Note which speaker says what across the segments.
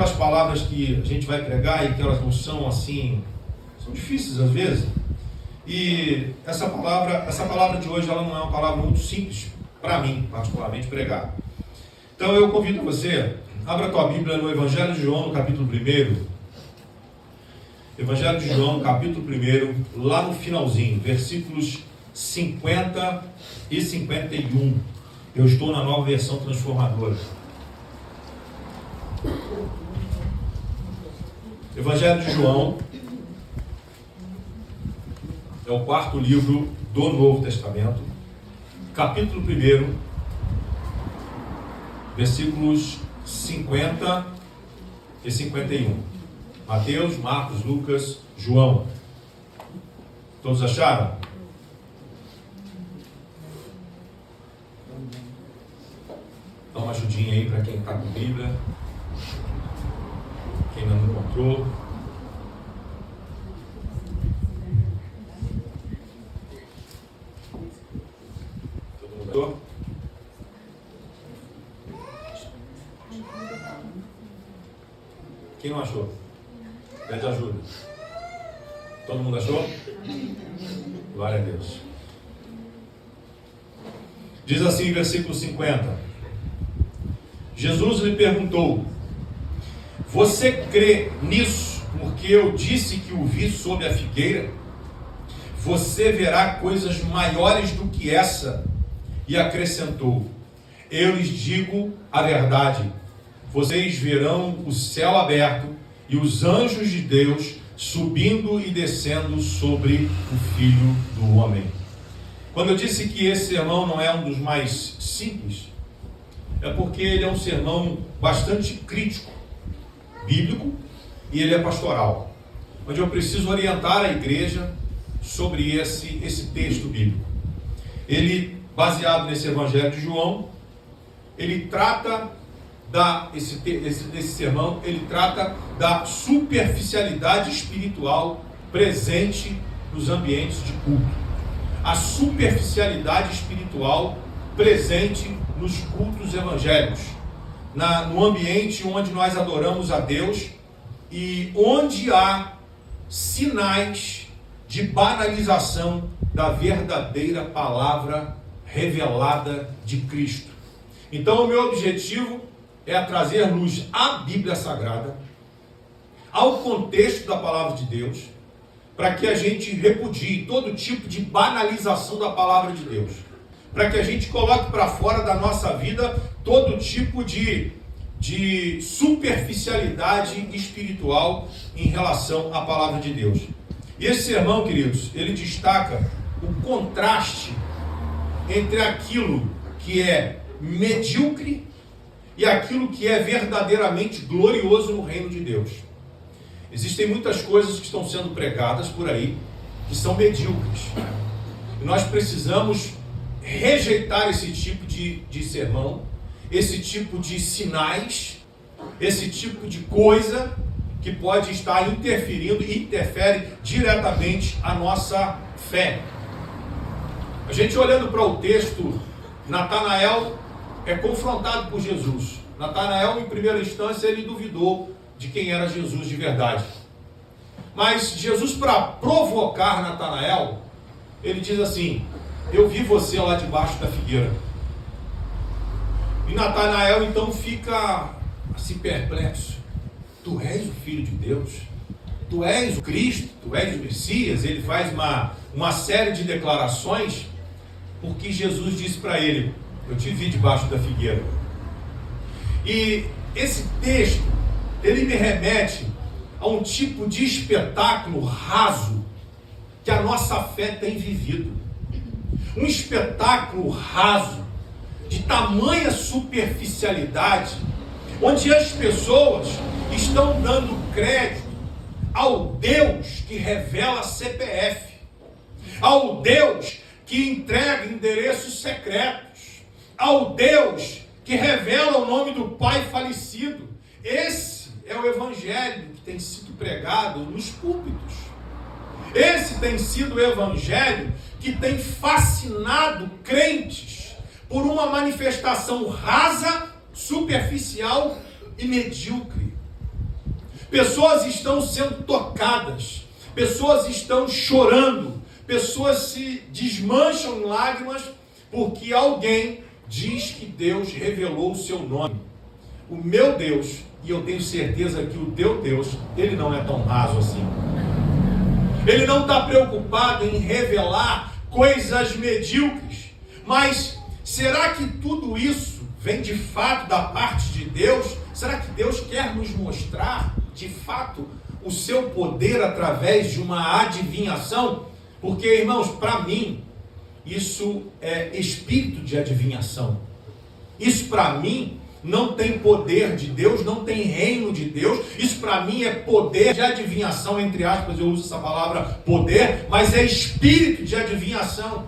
Speaker 1: As palavras que a gente vai pregar e que elas não são assim, são difíceis às vezes. E essa palavra de hoje, ela não é uma palavra muito simples para mim, particularmente, pregar. Então eu convido você, abra a tua Bíblia no Evangelho de João, no capítulo 1. Evangelho de João, capítulo 1, lá no finalzinho, versículos 50 e 51. Eu estou na Nova Versão Transformadora. Evangelho de João é o quarto livro do Novo Testamento, capítulo 1, versículos 50 e 51. Mateus, Marcos, Lucas, João. Todos acharam? Dá uma ajudinha aí para quem está com Bíblia. Quem ainda não encontrou. Todo mundo achou? Quem não achou? Pede ajuda. Todo mundo achou? Glória a Deus. Diz assim, versículo 50. Jesus lhe perguntou: você crê nisso, porque eu disse que o vi sob a figueira? Você verá coisas maiores do que essa. E acrescentou: eu lhes digo a verdade, vocês verão o céu aberto e os anjos de Deus subindo e descendo sobre o Filho do Homem. Quando eu disse que esse sermão não é um dos mais simples, é porque ele é um sermão bastante crítico, bíblico, e ele é pastoral, onde eu preciso orientar a igreja sobre esse texto bíblico. Ele, baseado nesse Evangelho de João, ele trata esse sermão, ele trata da superficialidade espiritual presente nos ambientes de culto. A superficialidade espiritual presente nos cultos evangélicos, no ambiente onde nós adoramos a Deus e onde há sinais de banalização da verdadeira palavra revelada de Cristo. Então o meu objetivo é trazer luz à Bíblia Sagrada, ao contexto da palavra de Deus, para que a gente repudie todo tipo de banalização da palavra de Deus, para que a gente coloque para fora da nossa vida todo tipo de superficialidade espiritual em relação à palavra de Deus. E esse sermão, queridos, ele destaca o contraste entre aquilo que é medíocre e aquilo que é verdadeiramente glorioso no reino de Deus. Existem muitas coisas que estão sendo pregadas por aí que são medíocres. E nós precisamos rejeitar esse tipo de sermão, esse tipo de sinais, esse tipo de coisa que pode estar interferindo e interfere diretamente a nossa fé. A gente olhando para o texto, Natanael é confrontado por Jesus. Natanael, em primeira instância, ele duvidou de quem era Jesus de verdade. Mas Jesus, para provocar Natanael, ele diz assim: eu vi você lá debaixo da figueira. E Natanael então fica assim perplexo. Tu és o Filho de Deus? Tu és o Cristo? Tu és o Messias? Ele faz uma série de declarações, porque Jesus disse para ele: eu te vi debaixo da figueira. E esse texto, ele me remete a um tipo de espetáculo raso que a nossa fé tem vivido. Um espetáculo raso, de tamanha superficialidade, onde as pessoas estão dando crédito ao Deus que revela CPF, ao Deus que entrega endereços secretos, ao Deus que revela o nome do pai falecido. Esse é o evangelho que tem sido pregado nos púlpitos. Esse tem sido o evangelho que tem fascinado crentes por uma manifestação rasa, superficial e medíocre. Pessoas estão sendo tocadas, pessoas estão chorando, pessoas se desmancham em lágrimas porque alguém diz que Deus revelou o seu nome. O meu Deus, e eu tenho certeza que o teu Deus, ele não é tão raso assim. Ele não está preocupado em revelar coisas medíocres. Mas será que tudo isso vem de fato da parte de Deus? Será que Deus quer nos mostrar de fato o seu poder através de uma adivinhação? Porque, irmãos, para mim, isso é espírito de adivinhação. Isso para mim não tem poder de Deus, não tem reino de Deus. Isso para mim é poder de adivinhação, entre aspas, eu uso essa palavra poder, mas é espírito de adivinhação.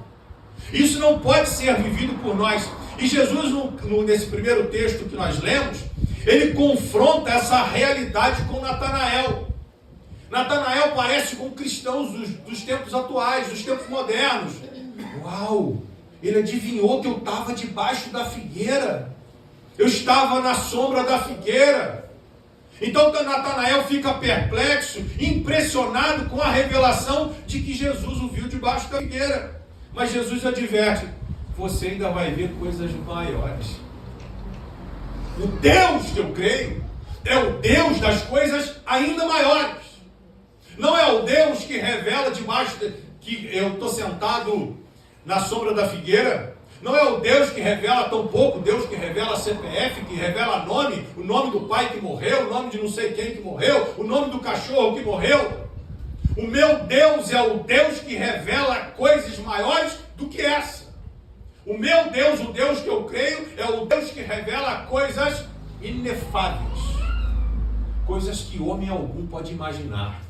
Speaker 1: Isso não pode ser vivido por nós. E Jesus, nesse primeiro texto que nós lemos, ele confronta essa realidade com Natanael. Natanael parece com cristãos dos tempos atuais, dos tempos modernos. Uau! Ele adivinhou que eu estava debaixo da figueira. Eu estava na sombra da figueira. Então Natanael fica perplexo, impressionado com a revelação de que Jesus o viu debaixo da figueira. Mas Jesus adverte: você ainda vai ver coisas maiores. O Deus que eu creio é o Deus das coisas ainda maiores. Não é o Deus que revela debaixo que eu estou sentado na sombra da figueira. Não é o Deus que revela tão pouco, Deus que revela CPF, que revela nome, o nome do pai que morreu, o nome de não sei quem que morreu, o nome do cachorro que morreu. O meu Deus é o Deus que revela coisas maiores do que essa. O meu Deus, o Deus que eu creio, é o Deus que revela coisas inefáveis. Coisas que homem algum pode imaginar.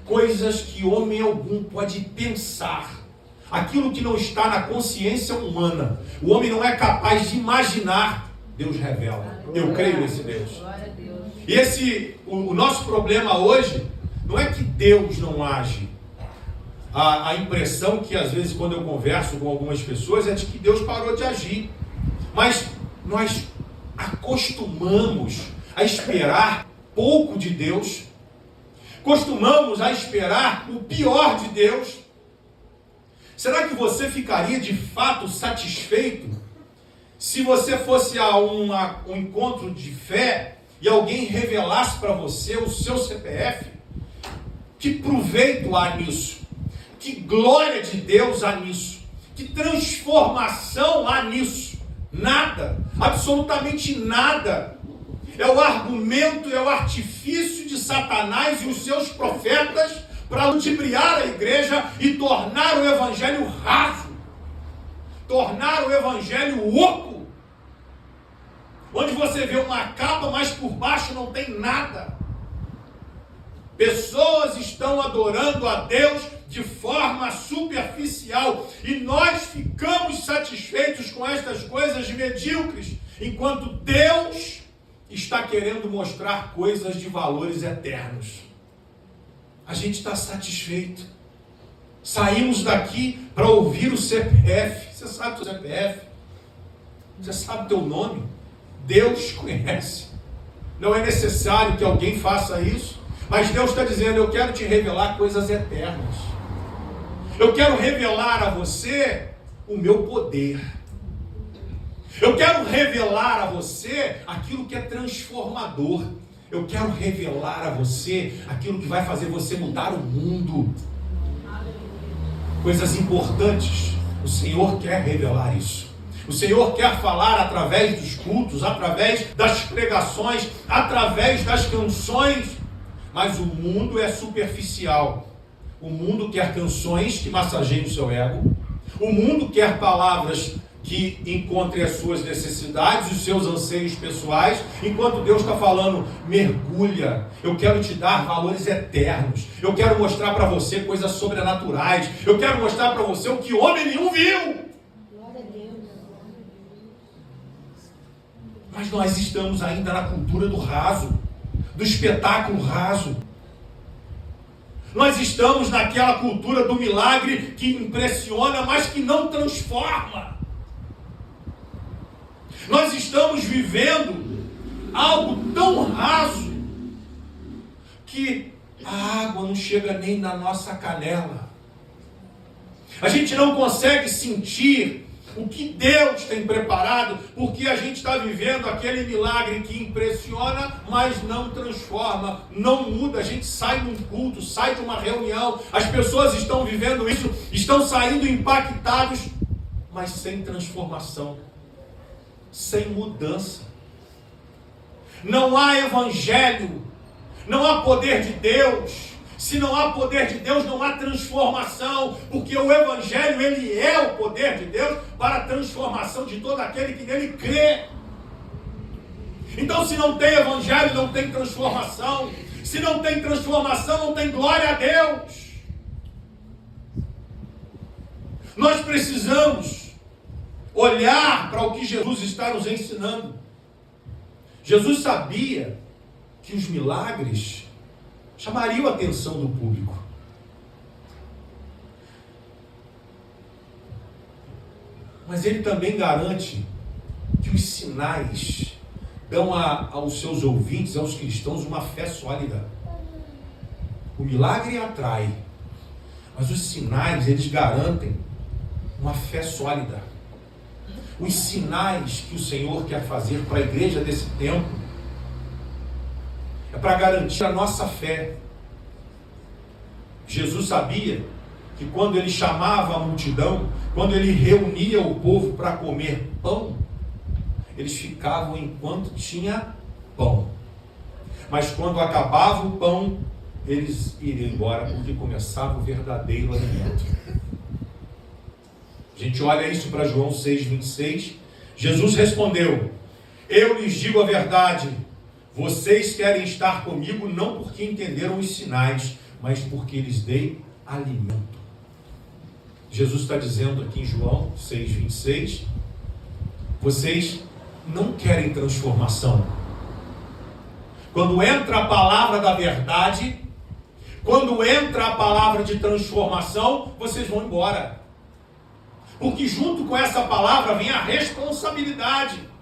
Speaker 1: Coisas que homem algum pode pensar. Aquilo que não está na consciência humana, o homem não é capaz de imaginar, Deus revela. Eu creio nesse Deus. E o nosso problema hoje não é que Deus não age. A impressão que às vezes quando eu converso com algumas pessoas é de que Deus parou de agir. Mas nós acostumamos a esperar pouco de Deus. Costumamos a esperar o pior de Deus. Será que você ficaria de fato satisfeito se você fosse a um encontro de fé e alguém revelasse para você o seu CPF? Que proveito há nisso? Que glória de Deus há nisso? Que transformação há nisso? Nada, absolutamente nada. É o argumento, é o artifício de Satanás e os seus profetas para ludibriar a igreja e tornar o evangelho raso, tornar o evangelho oco, onde você vê uma capa, mas por baixo não tem nada. Pessoas estão adorando a Deus de forma superficial e nós ficamos satisfeitos com estas coisas medíocres, enquanto Deus está querendo mostrar coisas de valores eternos. A gente está satisfeito. Saímos daqui para ouvir o CPF. Você sabe o CPF? Você sabe o teu nome? Deus conhece. Não é necessário que alguém faça isso. Mas Deus está dizendo: eu quero te revelar coisas eternas. Eu quero revelar a você o meu poder. Eu quero revelar a você aquilo que é transformador. Eu quero revelar a você aquilo que vai fazer você mudar o mundo. Coisas importantes. O Senhor quer revelar isso. O Senhor quer falar através dos cultos, através das pregações, através das canções. Mas o mundo é superficial. O mundo quer canções que massageiem o seu ego. O mundo quer palavras que encontrem as suas necessidades, os seus anseios pessoais, enquanto Deus está falando: mergulha, eu quero te dar valores eternos, eu quero mostrar para você coisas sobrenaturais, eu quero mostrar para você o que homem nenhum viu.
Speaker 2: Glória a Deus.
Speaker 1: Mas nós estamos ainda na cultura do raso, do espetáculo raso. Nós estamos naquela cultura do milagre que impressiona, mas que não transforma. Nós estamos vivendo algo tão raso que a água não chega nem na nossa canela. A gente não consegue sentir o que Deus tem preparado, porque a gente está vivendo aquele milagre que impressiona, mas não transforma, não muda. A gente sai de um culto, sai de uma reunião, as pessoas estão vivendo isso, estão saindo impactados, mas sem transformação, sem mudança. Não há evangelho, não há poder de Deus. Se não há poder de Deus, não há transformação, porque o evangelho, ele é o poder de Deus para a transformação de todo aquele que nele crê. Então, se não tem evangelho, não tem transformação. Se não tem transformação, não tem glória a Deus. Nós precisamos olhar para o que Jesus está nos ensinando. Jesus sabia que os milagres chamariam a atenção do público. Mas ele também garante que os sinais dão aos seus ouvintes, aos cristãos, uma fé sólida. O milagre atrai, mas os sinais, eles garantem uma fé sólida. Os sinais que o Senhor quer fazer para a igreja desse tempo é para garantir a nossa fé. Jesus sabia que quando ele chamava a multidão, quando ele reunia o povo para comer pão, eles ficavam enquanto tinha pão. Mas quando acabava o pão, eles iriam embora, porque começava o verdadeiro alimento. A gente olha isso para João 6,26. Jesus respondeu: eu lhes digo a verdade, vocês querem estar comigo não porque entenderam os sinais, mas porque lhes dei alimento. Jesus está dizendo aqui em João 6,26, vocês não querem transformação. Quando entra a palavra da verdade, quando entra a palavra de transformação, vocês vão embora. Porque junto com essa palavra vem a responsabilidade.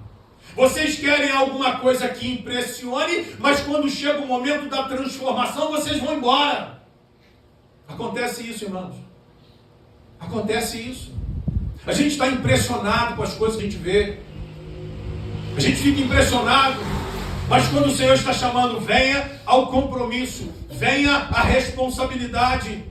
Speaker 1: Vocês querem alguma coisa que impressione, mas quando chega o momento da transformação, vocês vão embora. Acontece isso, irmãos. Acontece isso. A gente está impressionado com as coisas que a gente vê. A gente fica impressionado. Mas quando o Senhor está chamando, venha ao compromisso, venha à responsabilidade.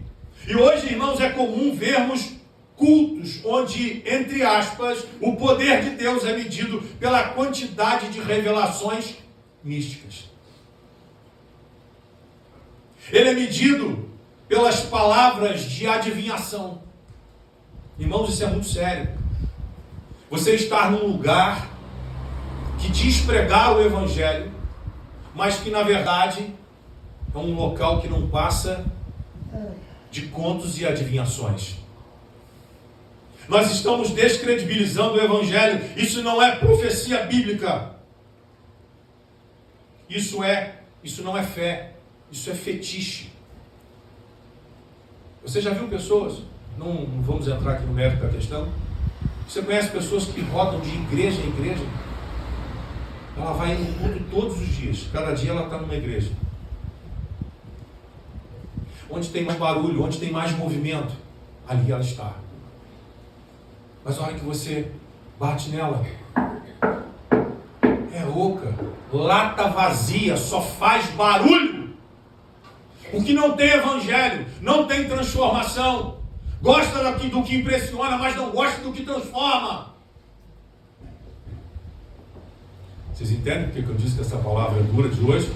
Speaker 1: E hoje, irmãos, é comum vermos cultos onde, entre aspas, o poder de Deus é medido pela quantidade de revelações místicas. Ele é medido pelas palavras de adivinhação. Irmãos, isso é muito sério. Você estar num lugar que diz pregar o Evangelho, mas que na verdade é um local que não passa de contos e adivinhações. Nós estamos descredibilizando o Evangelho. Isso não é profecia bíblica. Isso não é fé. Isso é fetiche. Você já viu pessoas, não vamos entrar aqui no mérito da questão, você conhece pessoas que rodam de igreja em igreja? Ela vai no culto todos os dias. Cada dia ela está numa igreja. Onde tem mais barulho, onde tem mais movimento, ali ela está. Mas a hora que você bate nela, é oca, lata vazia, só faz barulho. Porque não tem evangelho, não tem transformação. Gosta do que impressiona, mas não gosta do que transforma. Vocês entendem porque eu disse que essa palavra é dura de hoje?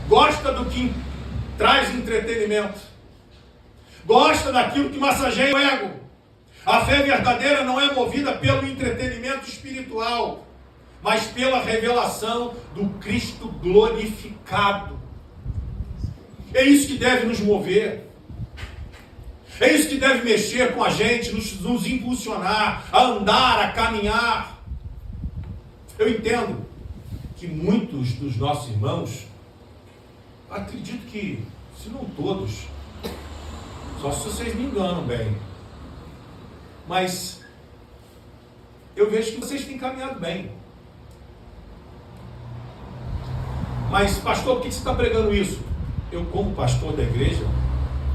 Speaker 1: Gosta do que traz entretenimento. Gosta daquilo que massageia o ego. A fé verdadeira não é movida pelo entretenimento espiritual, mas pela revelação do Cristo glorificado. É isso que deve nos mover. É isso que deve mexer com a gente, nos impulsionar a andar, a caminhar. Eu entendo que muitos dos nossos irmãos, acredito que, se não todos, só se vocês me enganam bem, mas eu vejo que vocês têm caminhado bem. Mas pastor, por que você está pregando isso? Eu, como pastor da igreja,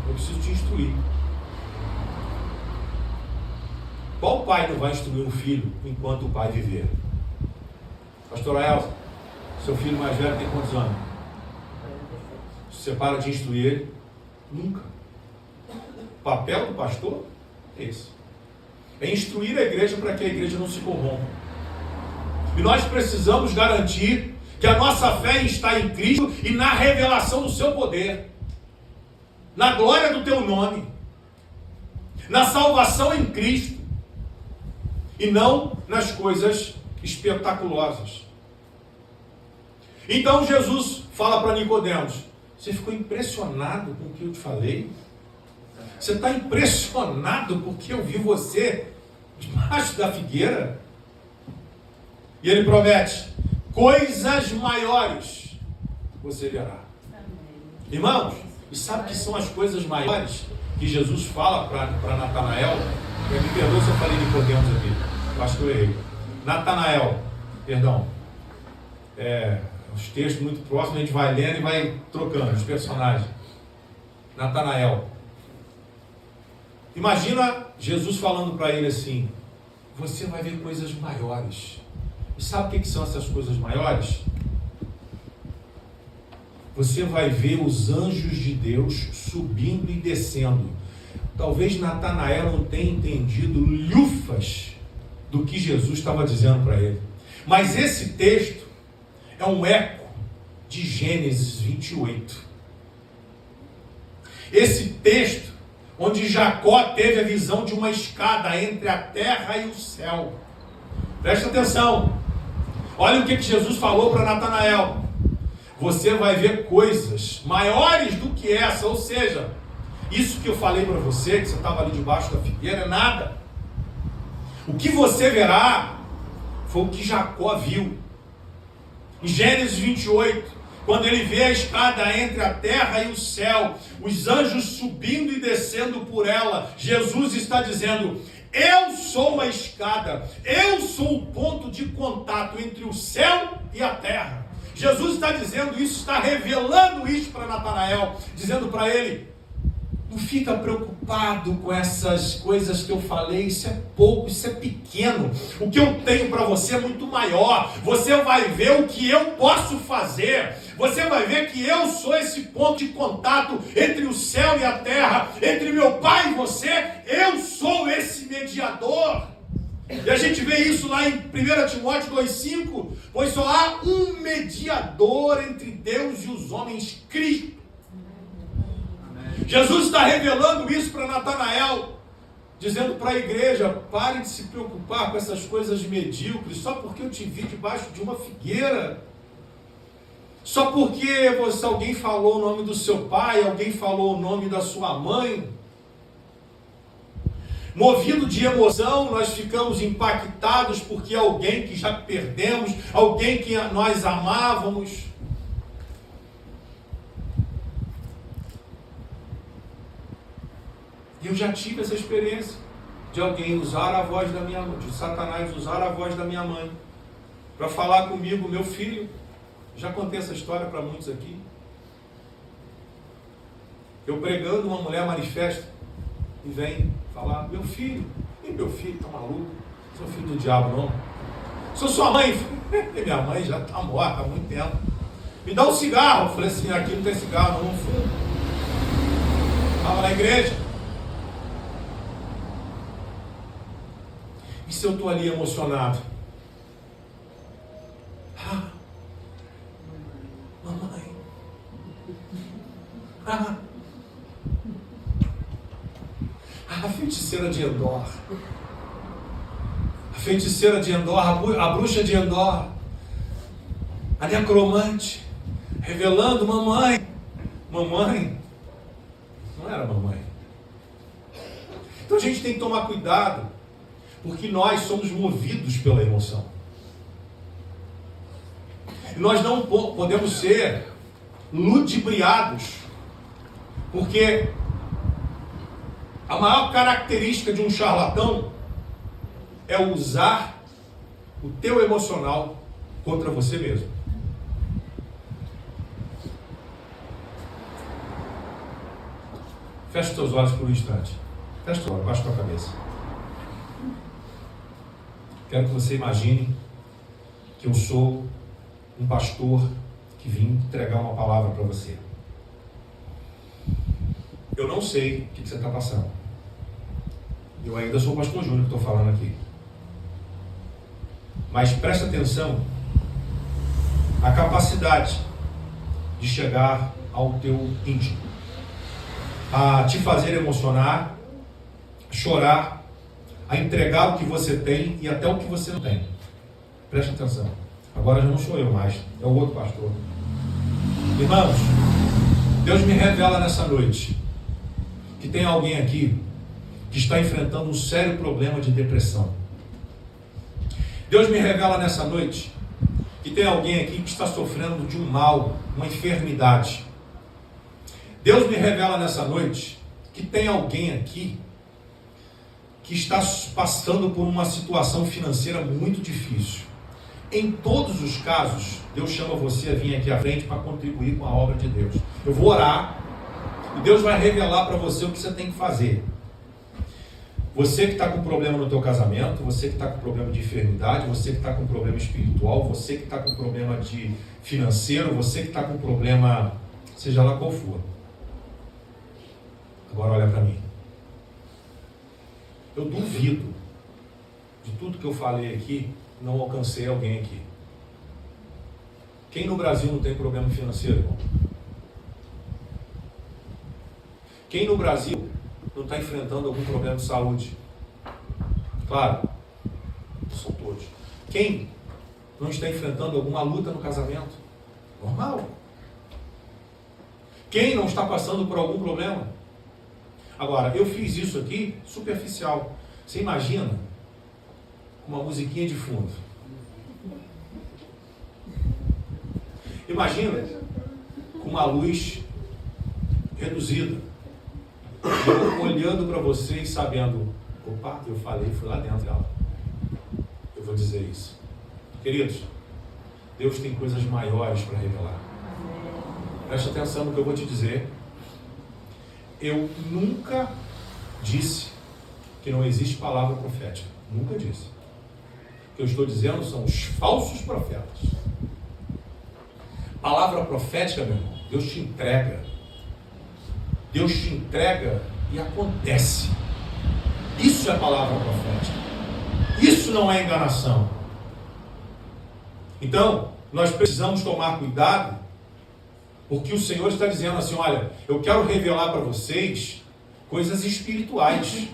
Speaker 1: eu preciso te instruir. Qual pai não vai instruir um filho enquanto o pai viver? Pastora Elza, seu filho mais velho tem quantos anos? Você para de instruir ele? Nunca. O papel do pastor é esse. É instruir a igreja para que a igreja não se corrompa. E nós precisamos garantir que a nossa fé está em Cristo e na revelação do seu poder, na glória do teu nome, na salvação em Cristo, e não nas coisas espetaculosas. Então Jesus fala para Nicodemos: você ficou impressionado com o que eu te falei? Você está impressionado porque eu vi você debaixo da figueira? E ele promete: coisas maiores você verá. Irmãos, e sabe que são as coisas maiores que Jesus fala para Natanael? Me perdoa se eu falei Nicodemos aqui, eu acho que eu errei. Natanael, perdão, os textos muito próximos, a gente vai lendo e vai trocando os personagens. Natanael, imagina Jesus falando para ele assim: você vai ver coisas maiores. E sabe o que são essas coisas maiores? Você vai ver os anjos de Deus subindo e descendo. Talvez Natanael não tenha entendido lufas do que Jesus estava dizendo para ele. Mas esse texto é um eco de Gênesis 28. Esse texto onde Jacó teve a visão de uma escada entre a terra e o céu. Presta atenção. Olha o que Jesus falou para Natanael: você vai ver coisas maiores do que essa. Ou seja, isso que eu falei para você, que você estava ali debaixo da figueira, é nada. O que você verá foi o que Jacó viu. Em Gênesis 28, quando ele vê a escada entre a terra e o céu, os anjos subindo e descendo por ela, Jesus está dizendo: eu sou a escada, eu sou o ponto de contato entre o céu e a terra. Jesus está dizendo isso, está revelando isso para Natanael, dizendo para ele: não fica preocupado com essas coisas que eu falei, isso é pouco, isso é pequeno. O que eu tenho para você é muito maior. Você vai ver o que eu posso fazer. Você vai ver que eu sou esse ponto de contato entre o céu e a terra, entre meu Pai e você. Eu sou esse mediador. E a gente vê isso lá em 1 Timóteo 2,5. Pois só há um mediador entre Deus e os homens, Cristo. Jesus está revelando isso para Natanael, dizendo para a igreja: pare de se preocupar com essas coisas medíocres, só porque eu te vi debaixo de uma figueira, só porque alguém falou o nome do seu pai, alguém falou o nome da sua mãe. Movido de emoção, nós ficamos impactados porque alguém que já perdemos, alguém que nós amávamos. Eu já tive essa experiência de alguém usar a voz da minha mãe, de Satanás usar a voz da minha mãe para falar comigo: meu filho. Já contei essa história para muitos aqui. Eu pregando, uma mulher manifesta e vem falar: meu filho. E meu filho, está maluco? Sou filho do diabo, não. Sou sua mãe. Minha mãe já está morta há muito tempo. Me dá um cigarro. Eu falei assim: aqui não tem cigarro, não fumo. Estava na igreja. E se eu estou ali emocionado? Mamãe. A feiticeira de Endor. A feiticeira de Endor, a bruxa de Endor. A necromante. Revelando: mamãe. Mamãe. Não era mamãe. Então a gente tem que tomar cuidado, porque nós somos movidos pela emoção. E nós não podemos ser ludibriados, porque a maior característica de um charlatão é usar o teu emocional contra você mesmo. Fecha os teus olhos por um instante. Fecha os olhos, baixa a tua cabeça. Quero que você imagine que eu sou um pastor que vim entregar uma palavra para você. Eu não sei o que você está passando. Eu ainda sou o pastor Júnior que estou falando aqui. Mas presta atenção à capacidade de chegar ao teu íntimo, a te fazer emocionar, chorar, a entregar o que você tem e até o que você não tem. Presta atenção. Agora já não sou eu mais, é o outro pastor. Irmãos, Deus me revela nessa noite que tem alguém aqui que está enfrentando um sério problema de depressão. Deus me revela nessa noite que tem alguém aqui que está sofrendo de um mal, uma enfermidade. Deus me revela nessa noite que tem alguém aqui que está passando por uma situação financeira muito difícil. Em todos os casos, Deus chama você a vir aqui à frente para contribuir com a obra de Deus. Eu vou orar e Deus vai revelar para você o que você tem que fazer. Você que está com problema no teu casamento, você que está com problema de enfermidade, você que está com problema espiritual, você que está com problema de financeiro, você que está com problema, seja lá qual for. Agora olha para mim. Eu duvido de tudo que eu falei aqui, não alcancei alguém aqui. Quem no Brasil não tem problema financeiro, irmão? Quem no Brasil não está enfrentando algum problema de saúde? Claro, são todos. Quem não está enfrentando alguma luta no casamento? Normal. Quem não está passando por algum problema? Agora, eu fiz isso aqui superficial. Você imagina uma musiquinha de fundo. Imagina com uma luz reduzida. Eu olhando para vocês, sabendo, opa, eu falei, fui lá dentro dela. Eu vou dizer isso. Queridos, Deus tem coisas maiores para revelar. Preste atenção no que eu vou te dizer. Eu nunca disse que não existe palavra profética. Nunca disse. O que eu estou dizendo são os falsos profetas. Palavra profética, meu irmão, Deus te entrega. Deus te entrega e acontece. Isso é palavra profética. Isso não é enganação. Então, nós precisamos tomar cuidado, porque o Senhor está dizendo assim, olha, eu quero revelar para vocês coisas espirituais,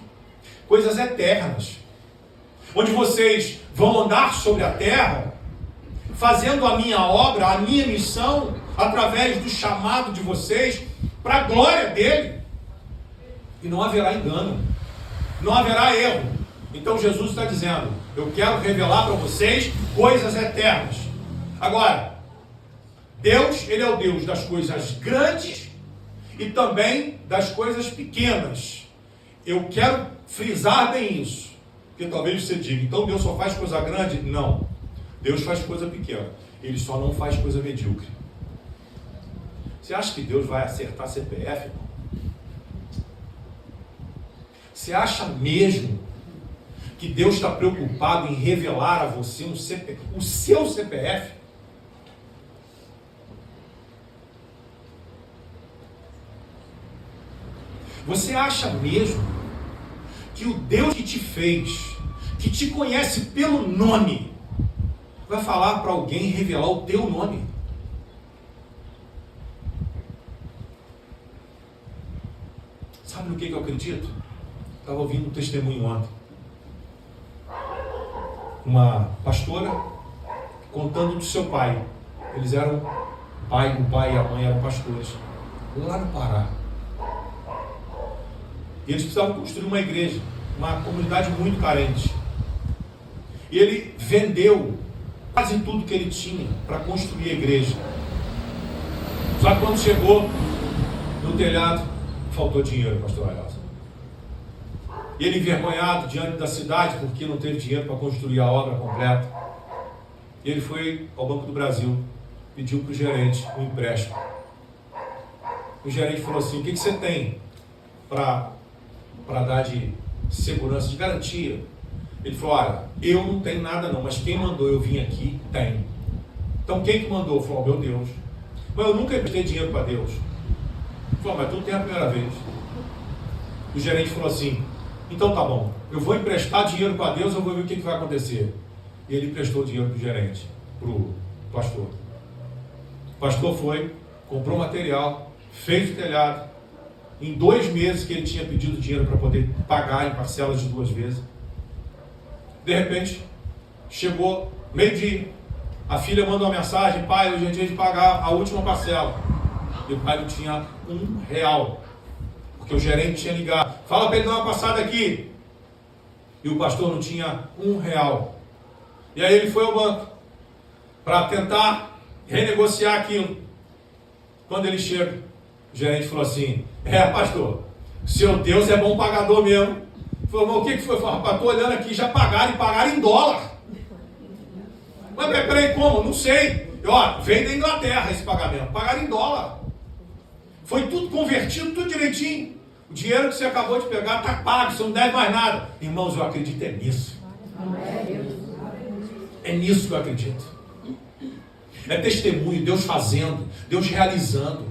Speaker 1: coisas eternas, onde vocês vão andar sobre a terra, fazendo a minha obra, a minha missão, através do chamado de vocês, para a glória dele, e não haverá engano, não haverá erro. Então Jesus está dizendo, eu quero revelar para vocês coisas eternas. Agora, Deus, Ele é o Deus das coisas grandes e também das coisas pequenas. Eu quero frisar bem isso, porque talvez você diga, então Deus só faz coisa grande? Não, Deus faz coisa pequena, Ele só não faz coisa medíocre. Você acha que Deus vai acertar CPF, irmão? Você acha mesmo que Deus está preocupado em revelar a você o seu CPF? Você acha mesmo que o Deus que te fez, que te conhece pelo nome, vai falar para alguém revelar o teu nome? Sabe no que eu acredito? Estava ouvindo um testemunho ontem. Uma pastora contando do seu pai. Eles eram, o pai e a mãe eram pastores, lá no Pará. E eles precisavam construir uma igreja, uma comunidade muito carente. E ele vendeu quase tudo que ele tinha para construir a igreja. Só que quando chegou no telhado, faltou dinheiro, pastor Ayala. E ele envergonhado diante da cidade, porque não teve dinheiro para construir a obra completa. E ele foi ao Banco do Brasil, pediu para o gerente um empréstimo. O gerente falou assim, o que você tem? para dar de segurança, de garantia. Ele falou, olha, eu não tenho nada não, mas quem mandou eu vir aqui, tem. Então quem que mandou? Falou, meu Deus. Mas eu nunca emprestei dinheiro para Deus. Ele falou, mas tu tem a primeira vez. O gerente falou assim, então tá bom, eu vou emprestar dinheiro para Deus, eu vou ver o que vai acontecer. E ele emprestou dinheiro para o gerente, para o pastor. O pastor foi, comprou material, fez o telhado. Em 2 meses que ele tinha pedido dinheiro para poder pagar em parcelas de 2 vezes. De repente, chegou meio-dia. A filha mandou uma mensagem, pai, hoje é dia de pagar a última parcela. E o pai não tinha R$1. Porque o gerente tinha ligado. Fala para ele dar uma passada aqui. E o pastor não tinha R$1. E aí ele foi ao banco para tentar renegociar aquilo. Quando ele chega, o gerente falou assim, pastor, seu Deus é bom pagador mesmo. Ele falou, mas o que foi? Ele falou, rapaz, estou olhando aqui, já pagaram e pagaram em dólar. Mas peraí, como? Não sei. Vem da Inglaterra esse pagamento, pagaram em dólar. Foi tudo convertido, tudo direitinho. O dinheiro que você acabou de pegar está pago, você não deve mais nada. Irmãos, eu acredito nisso. É nisso que eu acredito. É testemunho, Deus fazendo, Deus realizando.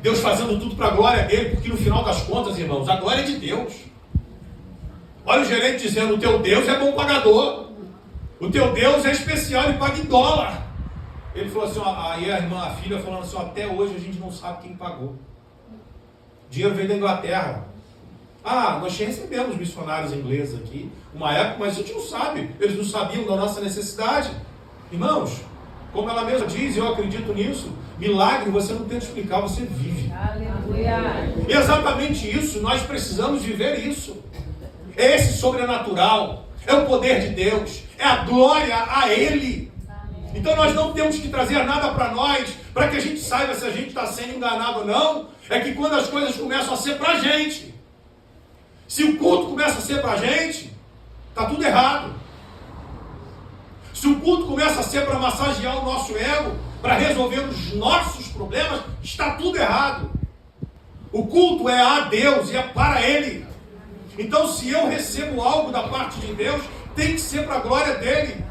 Speaker 1: Deus fazendo tudo para a glória dele, porque no final das contas, irmãos, a glória é de Deus. Olha o gerente dizendo, o teu Deus é bom pagador. O teu Deus é especial, ele paga em dólar. Ele falou assim, aí a filha falando assim, até hoje a gente não sabe quem pagou. O dinheiro veio da Inglaterra. Nós recebemos missionários ingleses aqui, uma época, mas a gente não sabe. Eles não sabiam da nossa necessidade. Irmãos, como ela mesma diz, eu acredito nisso, milagre você não tenta explicar, você vive. Aleluia. E exatamente isso, nós precisamos viver isso. É esse sobrenatural, é o poder de Deus, é a glória a Ele. Então nós não temos que trazer nada para nós, para que a gente saiba se a gente está sendo enganado ou não. É que quando as coisas começam a ser para a gente, se o culto começa a ser para a gente, está tudo errado. Se o culto começa a ser para massagear o nosso ego, para resolver os nossos problemas, está tudo errado. O culto é a Deus e é para Ele. Então, se eu recebo algo da parte de Deus, tem que ser para a glória dEle.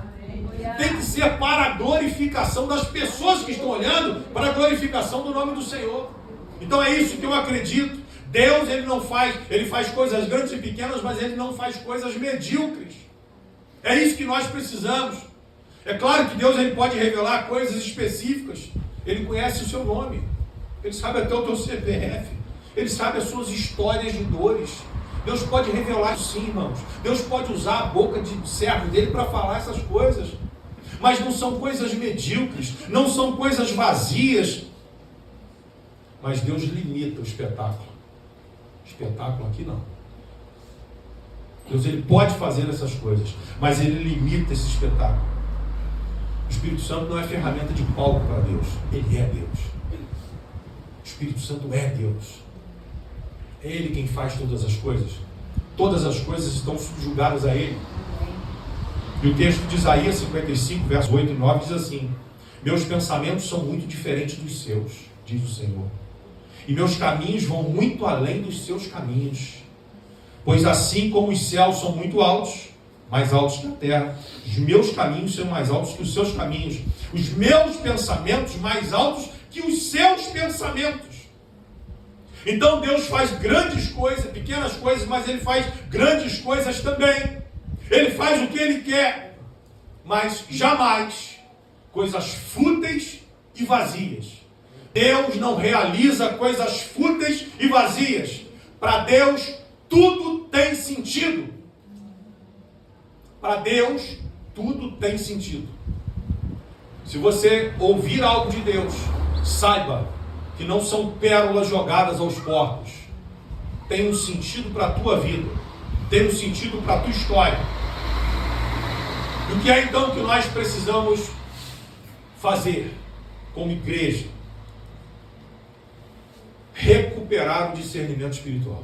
Speaker 1: Tem que ser para a glorificação das pessoas que estão olhando, para a glorificação do nome do Senhor. Então é isso que eu acredito. Deus, Ele faz coisas grandes e pequenas, mas Ele não faz coisas medíocres. É isso que nós precisamos. É claro que Deus ele pode revelar coisas específicas. Ele conhece o seu nome. Ele sabe até o teu CPF. Ele sabe as suas histórias de dores. Deus pode revelar isso sim, irmãos. Deus pode usar a boca de servo dele para falar essas coisas. Mas não são coisas medíocres. Não são coisas vazias. Mas Deus limita o espetáculo. Espetáculo aqui não. Deus ele pode fazer essas coisas. Mas ele limita esse espetáculo. O Espírito Santo não é ferramenta de palco para Deus. Ele é Deus. O Espírito Santo é Deus. É Ele quem faz todas as coisas. Todas as coisas estão subjugadas a Ele. E o texto de Isaías 55, versos 8 e 9 diz assim: meus pensamentos são muito diferentes dos seus, diz o Senhor. E meus caminhos vão muito além dos seus caminhos. Pois assim como os céus são muito altos, mais altos que a terra, os meus caminhos são mais altos que os seus caminhos, os meus pensamentos mais altos que os seus pensamentos. Então Deus faz grandes coisas, pequenas coisas, mas Ele faz grandes coisas também. Ele faz o que Ele quer, mas jamais coisas fúteis e vazias. Deus não realiza coisas fúteis e vazias. Para Deus tudo tem sentido. Para Deus, tudo tem sentido. Se você ouvir algo de Deus, saiba que não são pérolas jogadas aos porcos. Tem um sentido para a tua vida. Tem um sentido para a tua história. E o que é então que nós precisamos fazer como igreja? Recuperar o discernimento espiritual.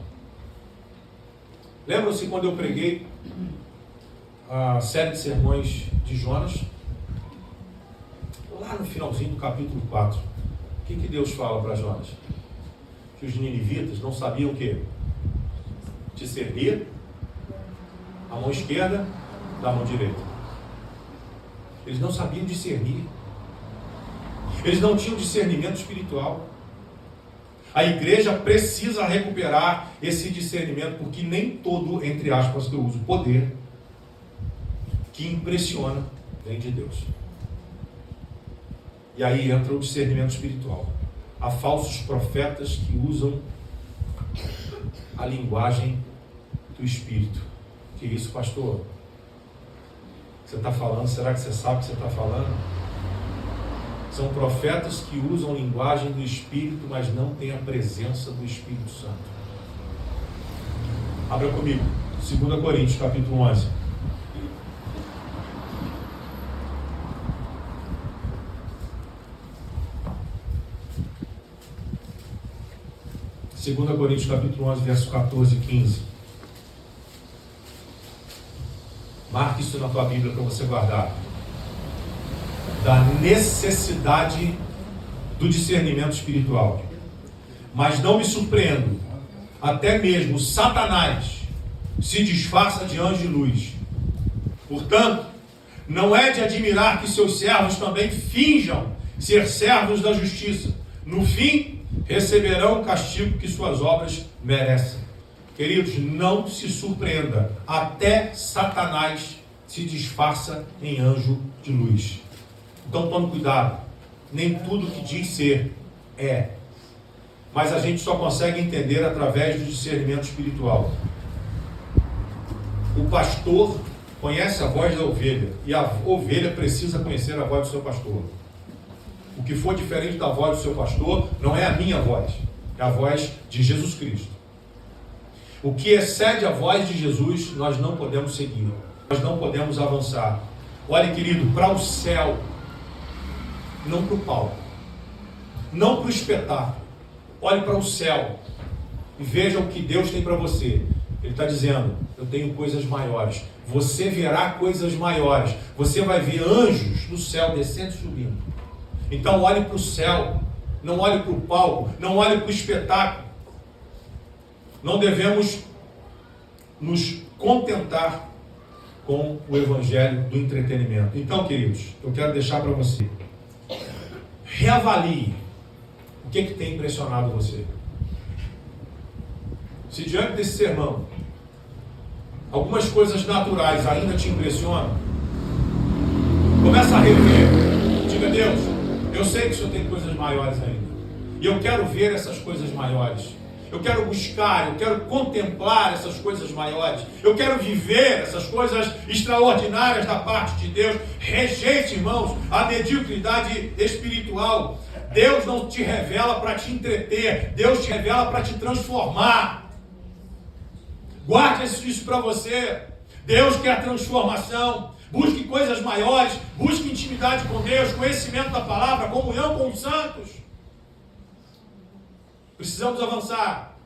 Speaker 1: Lembram-se quando eu preguei a série de sermões de Jonas? Lá no finalzinho do capítulo 4. O que Deus fala para Jonas? Que os ninivitas não sabiam o quê? discernir a mão esquerda da mão direita. Eles não sabiam discernir. Eles não tinham discernimento espiritual. A igreja precisa recuperar esse discernimento, porque nem todo, entre aspas, que eu uso, poder que impressiona vem de Deus. E aí entra o discernimento espiritual. Há falsos profetas que usam a linguagem do Espírito. Que isso, pastor? Você está falando? Será que você sabe o que você está falando? São profetas que usam linguagem do Espírito, mas não têm a presença do Espírito Santo. Abra comigo, 2 Coríntios, capítulo 11. Segunda Coríntios, capítulo 11, verso 14 e 15. Marque isso na tua Bíblia para você guardar. Da necessidade do discernimento espiritual. Mas não me surpreendo, até mesmo Satanás se disfarça de anjo de luz. Portanto, não é de admirar que seus servos também finjam ser servos da justiça. No fim, receberão o castigo que suas obras merecem. Queridos, não se surpreenda, até Satanás se disfarça em anjo de luz. Então tome cuidado, nem tudo que diz ser é, mas a gente só consegue entender através do discernimento espiritual. O pastor conhece a voz da ovelha, e a ovelha precisa conhecer a voz do seu pastor. O que for diferente da voz do seu pastor não é a minha voz, é a voz de Jesus Cristo. O que excede a voz de Jesus, nós não podemos seguir, nós não podemos avançar. Olha, querido, para o céu, não para o palco, não para o espetáculo. Olhe para o céu e veja o que Deus tem para você. Ele está dizendo, eu tenho coisas maiores. Você verá coisas maiores. Você vai ver anjos no céu descendo e subindo. Então olhe para o céu, não olhe para o palco, não olhe para o espetáculo. Não devemos nos contentar com o evangelho do entretenimento. Então, queridos, eu quero deixar para você. Reavalie o que tem impressionado você. Se diante desse sermão algumas coisas naturais ainda te impressionam, começa a rever. Diga, Deus, eu sei que o Senhor tem coisas maiores ainda, e eu quero ver essas coisas maiores. Eu quero buscar, eu quero contemplar essas coisas maiores. Eu quero viver essas coisas extraordinárias da parte de Deus. Rejeite, irmãos, a mediocridade espiritual. Deus não te revela para te entreter. Deus te revela para te transformar. Guarde isso para você. Deus quer transformação. Busque coisas maiores. Busque intimidade com Deus, conhecimento da palavra, comunhão com os santos. Precisamos avançar.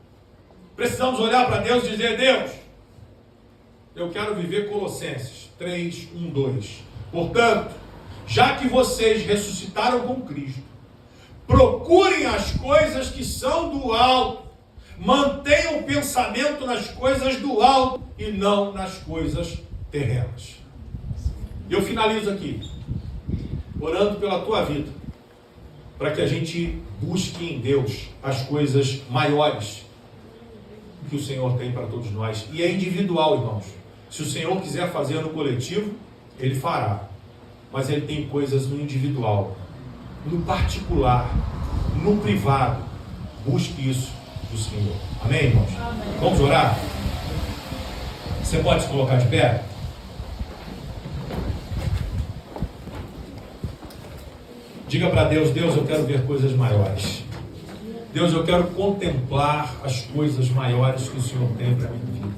Speaker 1: Precisamos olhar para Deus e dizer, Deus, eu quero viver Colossenses 3, 1, 2. Portanto, já que vocês ressuscitaram com Cristo, procurem as coisas que são do alto. Mantenham o pensamento nas coisas do alto e não nas coisas terrenas. Eu finalizo aqui, orando pela tua vida, para que a gente busque em Deus as coisas maiores que o Senhor tem para todos nós. E é individual, irmãos. Se o Senhor quiser fazer no coletivo, Ele fará. Mas Ele tem coisas no individual, no particular, no privado. Busque isso do Senhor. Amém, irmãos? Amém. Vamos orar? Você pode se colocar de pé? Diga para Deus, Deus, eu quero ver coisas maiores. Deus, eu quero contemplar as coisas maiores que o Senhor tem para a minha vida.